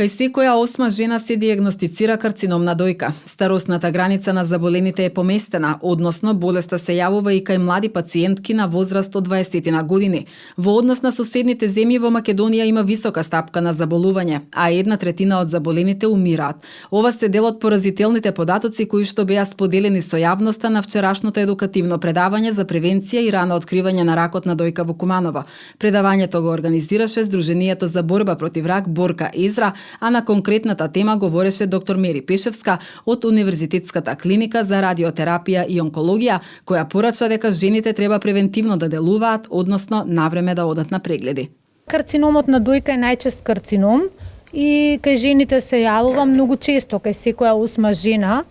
Кај секоја 8 жена се дијагностицира карцином на дојка. Старосната граница на заболените е поместена, односно болеста се јавува и кај млади пациентки на возраст од 20 на години. Во однос на соседните земји во Македонија има висока стапка на заболување, а 1/3 од заболените умираат. Ова се дел од поразителните податоци кои што беа споделени со јавноста на вчерашното едукативно предавање за превенција и рано откривање на ракот на дојка во Куманово. Предавањето го организираше Сдруженијето за борба против рак Борка Езра, а на конкретната тема говореше доктор Мери Пешевска од Универзитетската клиника за радиотерапија и онкологија, која порача дека жените треба превентивно да делуваат, односно навреме да одат на прегледи. Карциномот на дојка е најчест карцином и кај жените се јавува многу често, кај секоја 8 жена.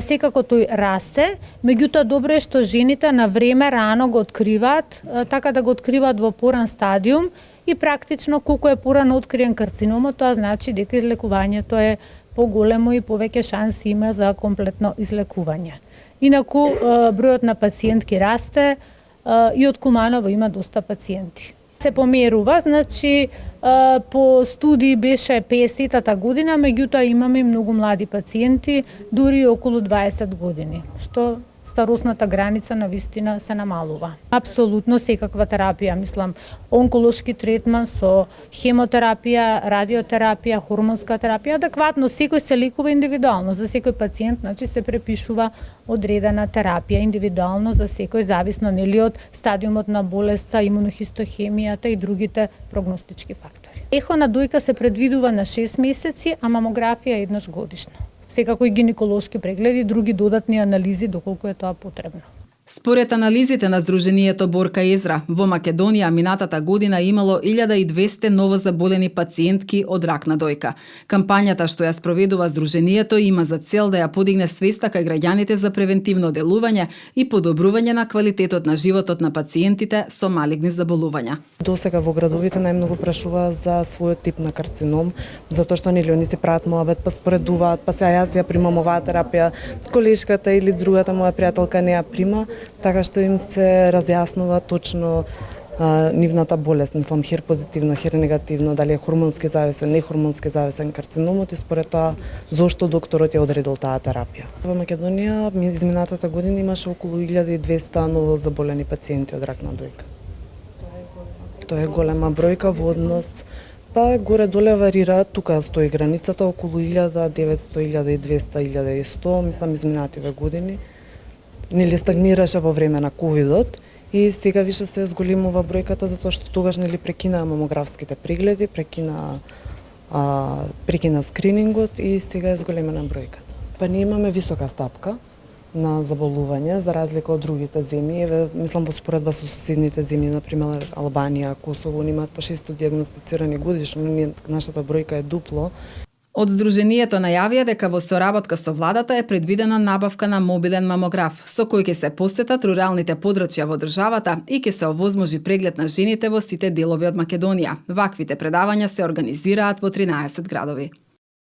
Секако тој расте, меѓутоа добро е што жените на време рано го откриваат, така да го откриваат во поран стадиум и практично колку е порано откриен карциномот, тоа значи дека излекувањето е поголемо и повеќе шанси има за комплетно излекување. Инаку бројот на пациентки расте и од Куманово има доста пациенти. Се померува, значи по студии беше 50-та година, меѓутоа имаме многу млади пациенти, дури околу 20 години, што старосната граница на вистина се намалува. Апсолутно секаква терапија, мислам, онколошки третман со хемотерапија, радиотерапија, хормонска терапија, адекватно секој се лекува индивидуално, за секој пациент, значи се препишува одредена терапија индивидуално за секој, зависно нели од стадиумот на болеста, имунохистохемијата и другите прогностички фактори. Ехо на дојка се предвидува на 6 месеци, а мамографија еднаш годишно. Секако и гинеколошки прегледи, други додатни анализи доколку е тоа потребно. Според анализите на Сдруженијето Борка Езра, во Македонија минатата година имало 1200 новозаболени пациентки од рак на дојка. Кампањата што ја спроведува Сдруженијето има за цел да ја подигне свеста кај граѓаните за превентивно делување и подобрување на квалитетот на животот на пациентите со малигни заболувања. Досега во градовите најмногу прашува за својот тип на карцином, затоа што нели они се прават моабет, па споредуваат, па сега јас ја примам оваа терапија, колешката или другата моја пријателка не ја прима. Така што им се разјаснува точно нивната болест, мислам хер позитивно, хер негативно, дали е хормонски зависен, не хормонски зависен карциномот и според тоа зошто докторот ја одредил таа терапија. Во Македонија изминатата година имаше околу 1200 ново заболени пациенти од рак на дојка. Тоа е голема бројка во однос, па горе-доле варира, тука стои границата околу 1900, 1200, 1100, мислам изминативе години. Нели стагнираше во време на ковидот и сега више се зголемува бројката затоа што тогаш нели прекинаа мамографските прегледи, прекина скринингот и сега е зголемена бројката. Па ние имаме висока стапка на заболување за разлика од другите земји, мислам во споредба со соседните земји, например Албанија, Косово, имаат по 600 дијагностицирани годишно, нашата бројка е дупло. Од Сдруженијето најавија дека во соработка со владата е предвидена набавка на мобилен мамограф, со кој ќе се посетат руралните подрачја во државата и ќе се овозможи преглед на жените во сите делови од Македонија. Ваквите предавања се организираат во 13 градови.